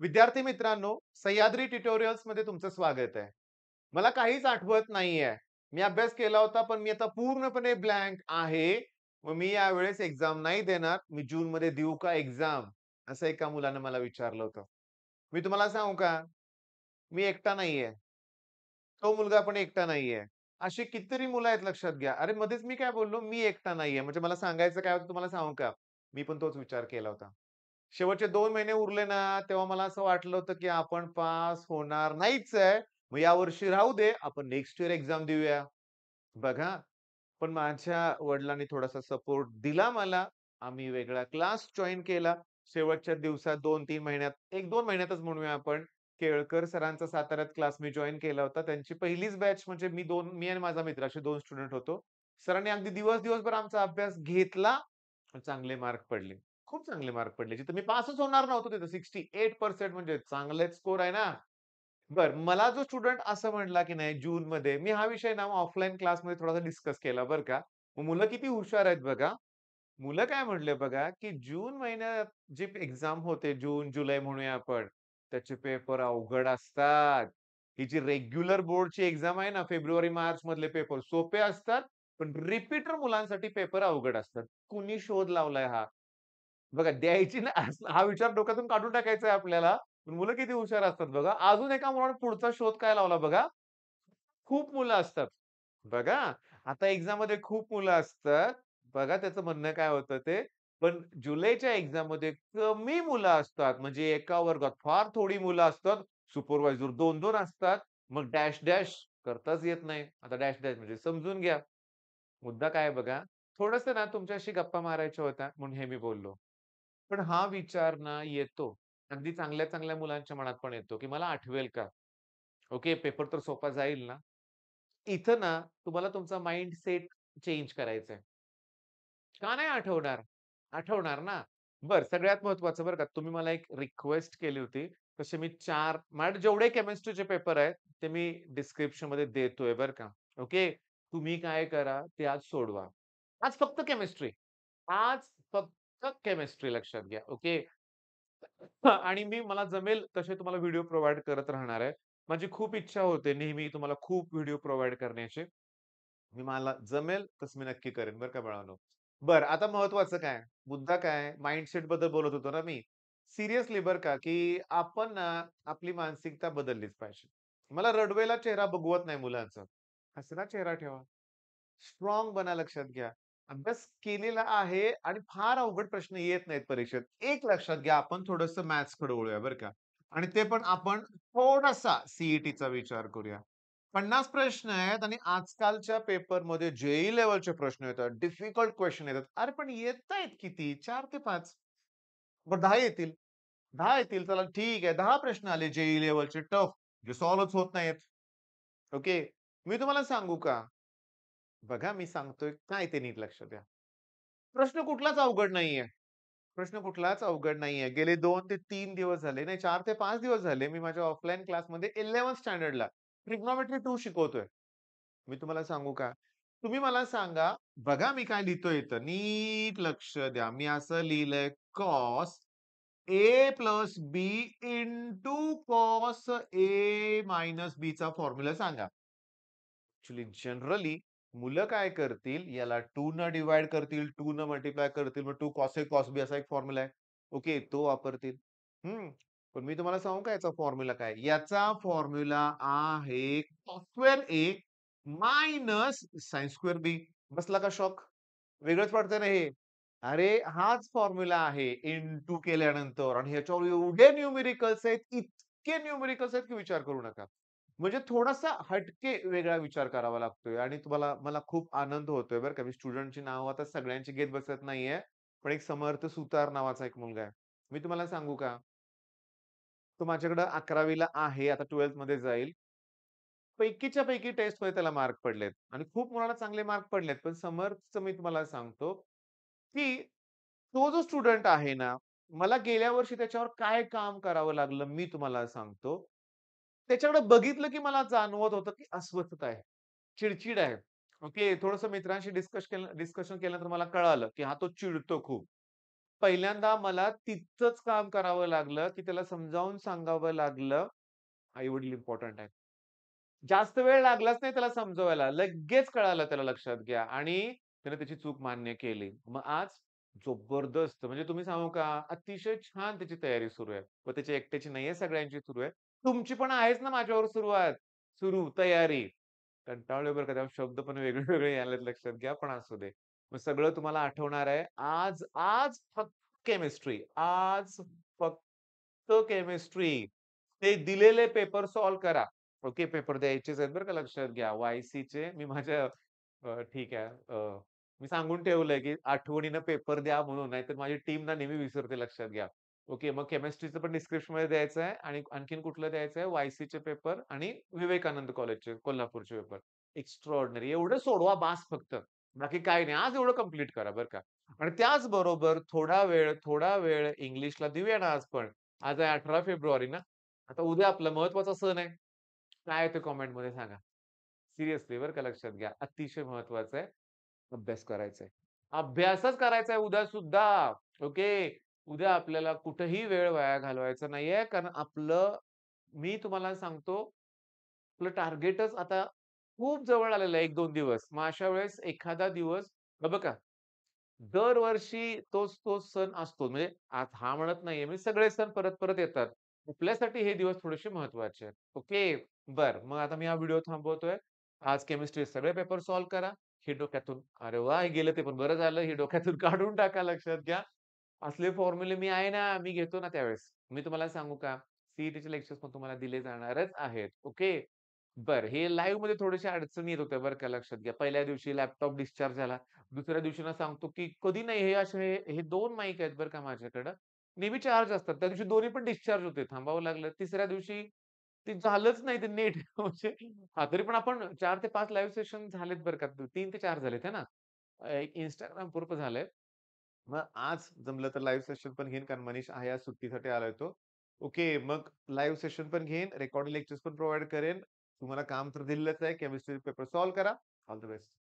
विद्यार्थी मित्रांनो, सह्याद्री ट्युटोरियल्स मध्ये तुमचं स्वागत आहे. मला काहीच आठवत नाहीये. मी अभ्यास केला होता, पण मी आता पूर्णपणे ब्लँक आहे. मग मी यावेळेस एक्झाम नाही देणार. मी जूनमध्ये देऊ का एक्झाम? असं एका मुलानं मला विचारलं होतं. मी तुम्हाला सांगू का? मी एकटा नाहीये. तो मुलगा पण एकटा नाहीये. अशी कितीतरी मुलं आहेत लक्षात घ्या. अरे मध्येच मी काय बोललो? मी एकटा नाहीये. म्हणजे मला सांगायचं काय होतं तुम्हाला सांगू का? मी पण तोच विचार केला होता. शेवटचे 2 महिने उरले ना, तेव्हा मला असं वाटलं होतं, की आपण पास होणार नाहीच आहे. मग यावर्षी राहू दे, आपण नेक्स्ट इयर एक्झाम देऊया. बघा, पण माझ्या वडिलांनी थोडासा सपोर्ट दिला मला. आम्ही वेगळा क्लास जॉइन केला. शेवटच्या दिवसात 2-3 महिन्यात 1-2 महिन्यातच म्हणूया आपण, केळकर सरांचा साताऱ्यात क्लास मी जॉइन केला होता. त्यांची पहिलीच बॅच म्हणजे मी आणि माझा मित्र असे 2 स्टुडंट होतो. सरांनी अगदी दिवस-दिवसभर आमचा अभ्यास घेतला. चांगले मार्क पडले. खूप चांगले मार्क पडले. जिथं मी पासच होणार नव्हतो तिथं 68% म्हणजे चांगलेच स्कोर आहे ना. बरं, मला जो स्टुडंट असं म्हटला, की नाही जूनमध्ये मी हा विषय ना ऑफलाईन क्लासमध्ये थोडासा डिस्कस केला बरं का. मग मुलं किती हुशार आहेत बघा. मुलं काय म्हटले बघा, की जून महिन्यात जे एक्झाम होते, जून, जुलै म्हणूया आपण, त्याचे पेपर अवघड असतात. ही जी रेग्युलर बोर्डची एक्झाम आहे ना, फेब्रुवारी, मार्च मधले पेपर सोपे असतात, पण रिपीटर मुलांसाठी पेपर अवघड असतात. कुणी शोध लावलाय हा? बघा द्यायची ना हा विचार डोक्यातून काढून टाकायचा आहे आपल्याला. पण मुलं किती हुशार असतात बघा. अजून एका मुलाने पुढचा शोध काय लावला बघा. खूप मुलं असतात. बघा, आता एक्झाममध्ये खूप मुलं असतात. बघा त्याचं म्हणणं काय होतं ते. पण जुलैच्या एक्झाममध्ये कमी मुलं असतात. म्हणजे एका वर्गात फार थोडी मुलं असतात. सुपरवायझर 2-2 असतात. मग डॅश डॅश करताच येत नाही. आता डॅश डॅश म्हणजे समजून घ्या. मुद्दा काय आहे बघा, थोडंसं ना तुमच्याशी गप्पा मारायच्या होत्या म्हणून हे मी बोललो. पण हा विचार ना येतो. अगदी चांगल्या-चांगल्या मुलांच्या मनात पण येतो, की मला आठवेल का? ओके, पेपर तर सोपा जाईल ना? इथं ना तुम्हाला तुमचा माइंडसेट चेंज करायचा आहे. का नाही आठवणार? आठवणार ना. बरं, सगळ्यात महत्त्वाचं बरं का, तुम्ही मला एक रिक्वेस्ट केली होती. तसे मी 4 माझ्याकडे जेवढे केमिस्ट्रीचे पेपर आहेत, ते मी डिस्क्रिप्शनमध्ये देतोय बरं का. ओके. तुम्ही काय करा, ते आज सोडवा. आज फक्त केमिस्ट्री. आज फक्त केमिस्ट्री लक्षात घ्या. ओके. आणि मला जमेल तसे तुम्हाला व्हिडिओ प्रोव्हाईड करत राहणार आहे. माझी खूप इच्छा होते नेहमी तुम्हाला खूप व्हिडिओ प्रोव्हाईड करण्याची. मला जमेल तसं मी नक्की करेन बरं का बाळांनो. बरं, आता महत्वाचं काय? मुद्दा काय? माइंडसेट बद्दल बोलत होतो ना मी. सिरियसली बरं का, की आपण ना आपली मानसिकता बदललीच पाहिजे. मला रडवेला चेहरा बघवत नाही मुलांचा. हसरा चेहरा ठेवा. स्ट्रॉंग बना लक्षात घ्या. अभ्यास केलेला आहे आणि फार अवघड प्रश्न येत नाहीत परीक्षेत. एक लक्षात घ्या, आपण थोडंसं मॅथ्सकडे वळूया बरं का. आणि ते पण आपण थोडासा सी विचार करूया. 50 प्रश्न आहेत आणि आजकालच्या पेपरमध्ये जे लेव्हलचे प्रश्न येतात, डिफिकल्ट क्वेशन येतात. अरे पण येतायत किती? 4 ते 5. बरं 10 येतील. 10 येतील. चला ठीक आहे. 10 प्रश्न आले जे लेव्हलचे टफ, जे सॉल्व्हच होत नाहीत. ओके. मी तुम्हाला सांगू का? बघा मी सांगतोय काय ते नीट लक्ष द्या. प्रश्न कुठलाच अवघड नाहीये. प्रश्न कुठलाच अवघड नाहीये. गेले 2 ते 3 दिवस झाले, नाही 4 ते 5 दिवस झाले मी माझ्या ऑफलाईन क्लासमध्ये 11th स्टँडर्डला ट्रिग्नोमेट्री 2 शिकवतोय. मी तुम्हाला सांगू का? तुम्ही मला सांगा, बघा मी काय लिहितोय इथं. नीट लक्ष द्या. मी असं लिहिलंय cos A plus B into cos A minus बीचा फॉर्म्युला सांगा. ॲक्चुअली जनरली मुलं काय करतील, याला 2 न डिव्हाईड करतील, 2 न मल्टिप्लाय करतील. मग 2 कॉस ए कॉस बी असा एक फॉर्म्युला आहे. ओके, तो वापरतील. हं. पण मी तुम्हाला सांगू का याचा फॉर्म्युला काय? याचा फॉर्म्युला आहे कॉस स्क्वेअर ए मायनस साइन स्क्वेअर बी. बसला का शॉक? वेगळंच वाटतंय ना हे? अरे हाच फॉर्म्युला आहे इंटू केल्यानंतर आणि ह्याच्यावर एवढे न्यूमेरिकल्स आहेत, इतके न्यूमेरिकल्स आहेत की विचार करू नका. म्हणजे थोडासा हटके वेगळा विचार करावा लागतोय आणि तुम्हाला मला खूप आनंद होतोय बरं का. मी स्टुडंटची नावं आता सगळ्यांची घेत बसत नाहीये. पण एक समर्थ सुतार नावाचा एक मुलगा आहे. मी तुम्हाला सांगू का? तो माझ्याकडे 11वी आहे. आता 12th मध्ये जाईल. पैकीच्या पैकी टेस्टमध्ये त्याला मार्क पडलेत आणि खूप मुलांना चांगले मार्क पडलेत. पण समर्थचं मी तुम्हाला सांगतो, की तो जो स्टुडंट आहे ना, मला गेल्या वर्षी त्याच्यावर काय काम करावं लागलं मी तुम्हाला सांगतो. त्याच्याकडे बघितलं की मला जाणवत होतं की अस्वस्थता आहे. चिड आहे. ओके. थोडंसं मित्रांशी डिस्कशन केल्यानंतर मला कळालं, की हा तो चिडतो खूप. पहिल्यांदा मला तिथचंच काम करावं लागलं, की त्याला समजावून सांगावं लागलं, आई-वडील इम्पोर्टंट आहेत. जास्त वेळ लागलाच नाही त्याला समजवायला. लगेच कळालं त्याला लक्षात घ्या आणि त्याने त्याची चूक मान्य केली. मग आज जबरदस्त म्हणजे तुम्ही सांगू का, अतिशय छान त्याची तयारी सुरू आहे. व त्याची एकट्याची नाहीये, सगळ्यांची सुरू आहे. तुमची पण आहेच ना माझ्यावर तयारी. कंटाळलोय बरं का, तेव्हा शब्द पण वेगळे-वेगळे यायलेत लक्षात घ्या, पण असू दे. मग सगळं तुम्हाला आठवणार आहे. आज आज फक्त केमिस्ट्री. आज फक्त केमिस्ट्री. ते दिलेले पेपर सॉल्व्ह करा. ओके, पेपर द्यायचेच आहेत बरं का, लक्षात घ्या. वाय-सीचे मी माझ्या ठीक आहे. मी सांगून ठेवलंय, की आठवणीनं पेपर द्या म्हणून, नाहीतर माझी टीम ना नेहमी विसरते लक्षात घ्या. ओके, मग केमिस्ट्रीचं पण डिस्क्रिप्शनमध्ये द्यायचं आहे आणि आणखीन कुठलं द्यायचं आहे? वाय-सीचे पेपर आणि विवेकानंद कॉलेजचे, कोल्हापूरचे पेपर. एक्स्ट्राऑर्डिनरी एवढं सोडवा बास फक्त. बाकी काही नाही. आज एवढं कंप्लीट करा बरं का. आणि त्याचबरोबर थोडा वेळ इंग्लिशला देऊया ना आज पण. आज आहे 18 फेब्रुवारी ना. आता उद्या आपला महत्त्वाचा सण आहे. काय आहे ते कमेंटमध्ये सांगा. सिरियसली बरं का, लक्षात घ्या. अतिशय महत्त्वाचं आहे. अभ्यास करायचा आहे. अभ्यासच करायचा आहे उद्या सुद्धा. ओके. उद्या आपल्याला कुठेही वेळ वाया घालवायचा नाहीये. कारण मी तुम्हाला सांगतो, आपलं टार्गेटच आता खूप जवळ आलेलं आहे 1-2 दिवस. मग अशा वेळेस एखादा दिवस बघा, दरवर्षी तोच सण असतो. म्हणजे आज हा म्हणत नाहीये मी, सगळे सण परत-परत येतात. आपल्यासाठी हे दिवस थोडेसे महत्त्वाचे आहेत. ओके. बरं, मग आता मी हा व्हिडिओ थांबवतोय. आज केमिस्ट्रीचे सगळे पेपर सॉल्व्ह करा. हे डोक्यातून अरे वाह! हे गेलं ते पण बरं झालं. हे डोक्यातून काढून टाका लक्षात घ्या. असले फॉर्म्युले मी आहे ना, मी घेतो ना त्यावेळेस. मी तुम्हाला सांगू का? सी लेक्चर्स पण तुम्हाला दिले जाणारच आहेत. ओके. बरं, हे लाईव्हमध्ये थोड्याशा अडचणी येत होत्या बरं का, लक्षात घ्या. पहिल्या दिवशी लॅपटॉप डिस्चार्ज झाला. दुसऱ्या दिवशी ना सांगतो, की कधी नाही हे असे हे 2 माईक आहेत बरं का माझ्याकडं. नेहमी चार्ज असतात. त्या दिवशी दोन्ही पण डिस्चार्ज होते. थांबावं लागलं. तिसऱ्या दिवशी ते झालंच नाही ते नेट म्हणजे हां, तरी पण आपण 4 ते 5 लाईव्ह सेशन झालेत बरं का. 3 ते 4 झालेत आहे ना. एक Instagram पुरतं झालंय. मग आज जमलं तर लाईव्ह सेशन पण घेईन, कारण मनीष आहे आज सुट्टीसाठी आलाय तो. ओके, मग लाईव्ह सेशन पण घेईन, रेकॉर्डेड लेक्चर्स पण प्रोव्हाईड करेन. तुम्हाला काम तर दिलेलंच आहे. केमिस्ट्री पेपर सॉल्व्ह करा. All the best.